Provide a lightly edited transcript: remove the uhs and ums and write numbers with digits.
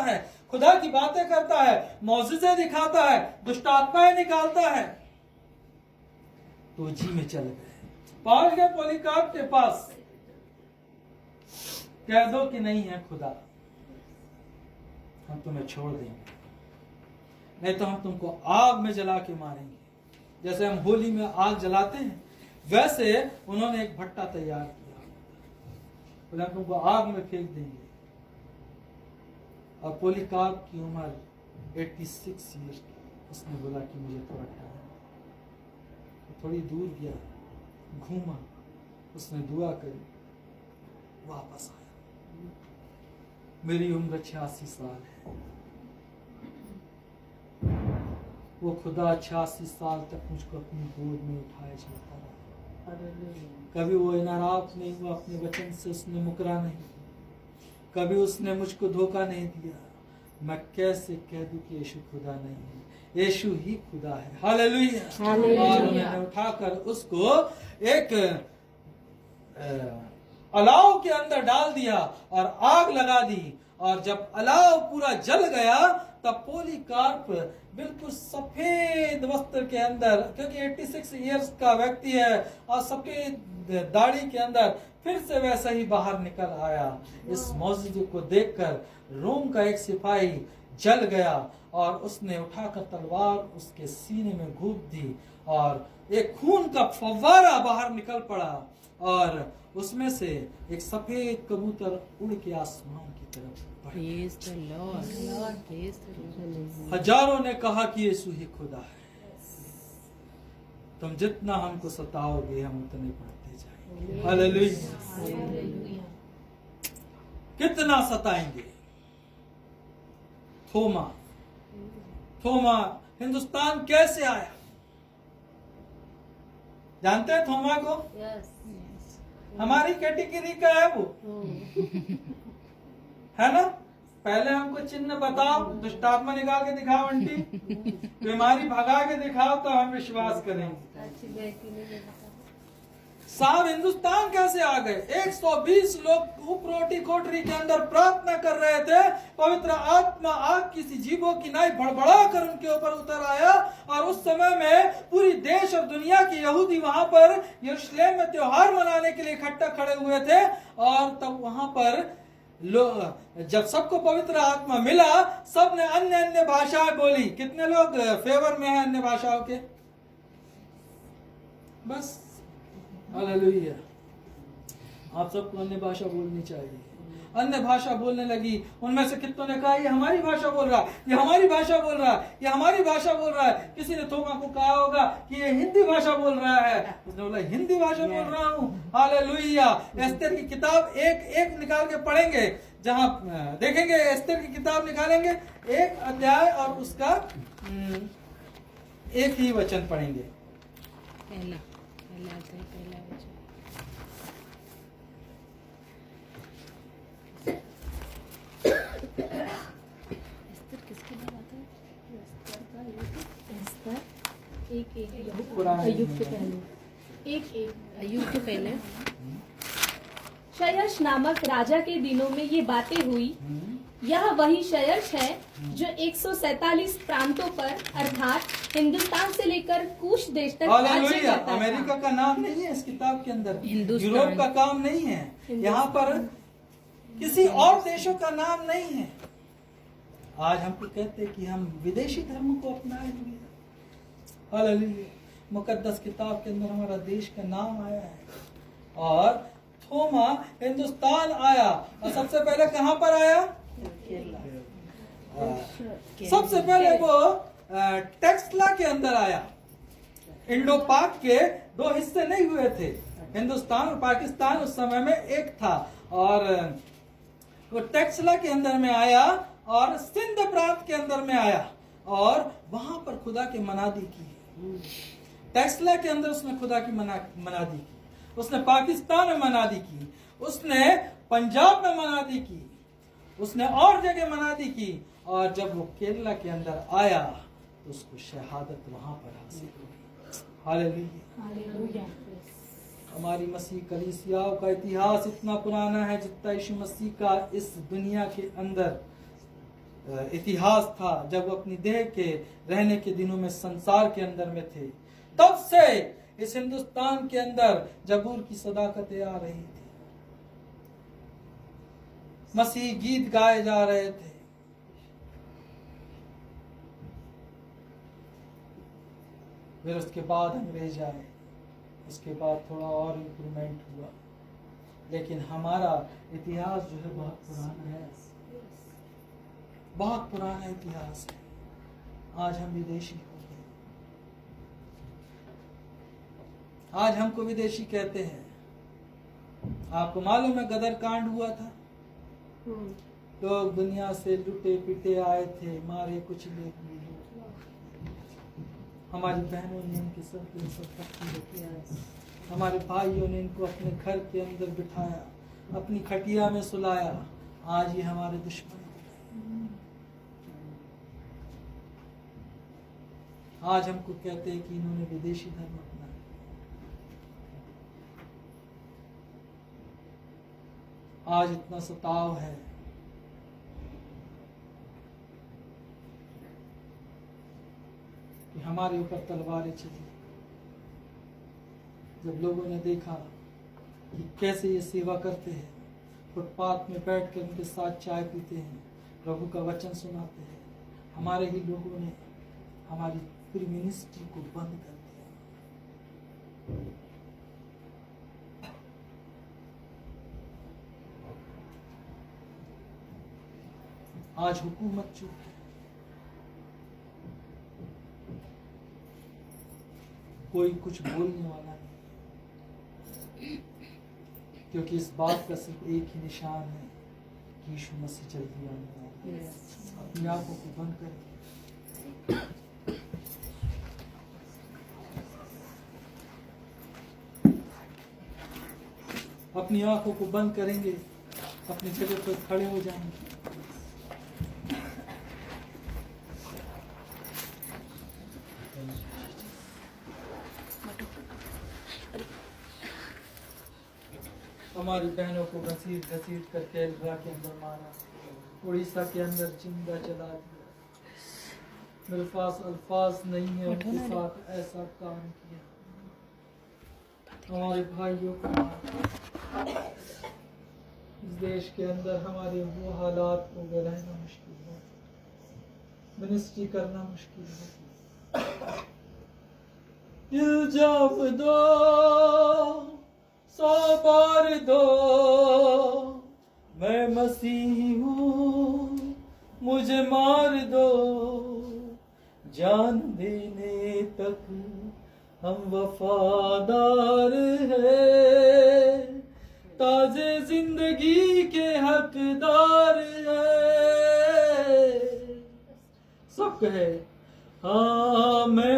है, खुदा की बातें करता है, मौजूज़े दिखाता है, दुष्ट आत्माएं निकालता है, तो जी में चल गए। पहुंच गए पॉलीकार्प के पास, कह दो कि नहीं है खुदा, हम तुम्हें छोड़ देंगे, नहीं तो हम तुमको आग में जला के मारेंगे। जैसे हम होली में आग जलाते हैं, वैसे उन्होंने एक भट्टा तैयार किया, बोले हम तुमको आग में फेंक देंगे। और पॉलीकार्प की उम्र 86 ईयर की। उसने बोला कि मुझे थोड़ा टाइम, थोड़ी दूर गया, घूमा, उसने दुआ करी, वापस आया। मेरी उम्र 86 साल है। वो खुदा 86 साल तक मुझको अपनी गोद में उठाए चलता रहा। कभी वो नाराज नहीं हुआ, अपने वचन से उसने मुकरा नहीं, कभी उसने मुझको धोखा नहीं दिया। मैं कैसे कह दूं कि यीशु खुदा नहीं है? यीशु ही खुदा है। हालेलुया। और मैंने उठाकर उसको एक अलाव के अंदर डाल दिया और आग लगा दी, और जब अलाव पूरा जल गया तब पॉलीकार्प बिल्कुल सफेद वस्त्र के अंदर, क्योंकि 86 इयर्स का व्यक्ति है, और सफेद दाढ़ी के अंदर फिर से वैसा ही बाहर निकल आया। इस मौजूद को देखकर रोम का एक सिपाही जल गया, और उसने उठाकर तलवार उसके सीने में घूंप दी, और एक खून का फव्वारा बाहर निकल पड़ा, और उसमें से एक सफेद कबूतर उड़ के आसमान की तरफ बढ़ गया। हजारों ने कहा कि यीशु ही खुदा है। तुम जितना हमको सताओगे हम उतने बढ़ते जाएंगे। हालेलुया। कितना सताएंगे? थोमा हिंदुस्तान कैसे आया? जानते हैं थोमा को? हमारी कैटेगरी का है वो, है ना? पहले हमको चिन्ह बताओ, दुष्टात्मा निकाल के दिखाओ, आंटी बीमारी भगा के दिखाओ तो हम विश्वास करेंगे। साहब हिंदुस्तान कैसे आ गए? 120 लोग उपरोटी कोठरी के अंदर प्रार्थना कर रहे थे, पवित्र आत्मा आग किसी जीवों की नाई भड़बड़ा कर उनके ऊपर उतर आया, और उस समय में पूरी देश और दुनिया के यहूदी वहां पर यरूशलेम में त्योहार मनाने के लिए इकट्ठा खड़े हुए थे। और तब वहां पर जब सबको पवित्र आत्मा मिला, सबने अन्य अन्य भाषाएं बोली। कितने लोग फेवर में हैं अन्य भाषाओं के? बस हालेलुया। आप सबको अन्य भाषा बोलनी चाहिए। अन्य भाषा बोलने लगी, उनमें से कितनों ने कहा ये हमारी भाषा बोल रहा है, ये हमारी भाषा बोल रहा है, ये हमारी भाषा बोल रहा है। किसी ने थोमा को कहा होगा कि ये हिंदी भाषा बोल रहा है, उसने बोला हिंदी भाषा बोल रहा हूँ। हालेलुया। एस्तेर की किताब एक एक निकाल के पढ़ेंगे, जहां देखेंगे एस्तेर की किताब निकालेंगे, एक अध्याय और उसका एक ही वचन पढ़ेंगे। पहला वचन। एस्तर किसके बाद आता है? एस्तर अय्यूब के पहले शयश नामक राजा के दिनों में ये बातें हुई। यह वही शयश है जो 147 प्रांतों पर अर्थात हिंदुस्तान से लेकर कूश देश तक राज्य करता था। अमेरिका का नाम नहीं है इस किताब के अंदर, यूरोप का काम नहीं है, यहाँ पर किसी और देशों का नाम नहीं है। आज हमको कहते हैं कि हम विदेशी धर्म को अपनाएंगे। हालेलुया। मुकद्दस किताब के अंदर हमारा देश का नाम आया है, और थोमा हिंदुस्तान आया, और सबसे पहले कहां पर आया? सबसे पहले वो टेक्सला के अंदर आया। इंडो पाक के दो हिस्से नहीं हुए थे, हिंदुस्तान और पाकिस्तान उस समय में एक था, और वो टेक्सला के अंदर में आया और सिंध प्रांत के अंदर में आया, और वहां पर खुदा की मनादी की। टेक्सला के अंदर उसने खुदा की मनादी की, उसने पाकिस्तान में मनादी की, उसने पंजाब में मनादी की, उसने और जगह मनादी की, और जब वो केरला के अंदर आया तो उसको शहादत वहां पर हासिल हुई। हालेलुया। हमारी मसीह कलीसियाओं का इतिहास इतना पुराना है जितना यीशु मसीह का इस दुनिया के अंदर इतिहास था, जब वो अपनी देह के रहने के दिनों में संसार के अंदर में थे, तब से इस हिंदुस्तान के अंदर जबूर की सदाकतें आ रही थी, मसीह गीत गाए जा रहे थे। फिर उसके बाद अंग्रेज आए, उसके बाद थोड़ा और इम्प्रूवमेंट हुआ, लेकिन हमारा इतिहास जो है बहुत पुराना है, बहुत पुराना इतिहास है। आज हम विदेशी हो गए, आज हमको विदेशी कहते हैं। आपको मालूम है गदर कांड हुआ था, लोग दुनिया से लुटे पिटे आए थे, मारे कुचले हुए। हमारी बहनों ने इनके सर पे सब पत्थर रखे, हमारे भाइयों ने इनको अपने घर के अंदर बिठाया, अपनी खटिया में सुलाया। आज ये हमारे दुश्मन हैं। आज हमको कहते हैं कि इन्होंने विदेशी धर्म अपनाया। आज इतना सताव है, कि हमारे ऊपर तलवारें चली। जब लोगों ने देखा कि कैसे ये सेवा करते हैं, फुटपाथ में बैठकर उनके साथ चाय पीते हैं, प्रभु का वचन सुनाते हैं, हमारे ही लोगों ने हमारी पूरी मिनिस्ट्री को बंद कर दिया। आज हुकूमत चुप है, कोई कुछ बोलने वाला नहीं, क्योंकि इस बात का सिर्फ एक ही निशान है कि यीशु मसीह जल्दी आने वाला है। अपनी आंखों को बंद करें, अपनी आंखों को बंद करेंगे, अपनी जगह पर खड़े हो जाएंगे। हमारी बहनों को घसीट घसीट कर कैलरा के अंदर मारा, उड़ीसा के अंदर जिंदा जला दिया। मेरे पास अल्फाज नहीं है उनके साथ ऐसा काम किया। हमारे भाइयों को मारा। इस देश के अंदर हमारे वो हालात हो गए, रहना मुश्किल है, मिनिस्ट्री करना मुश्किल है। इल्जाम दो, 100 बार दो, मैं मसीही हूँ, मुझे मार दो, जान देने तक हम वफादार हैं, ताजे जिंदगी के हकदार हैं। सब कहे हाँ मैं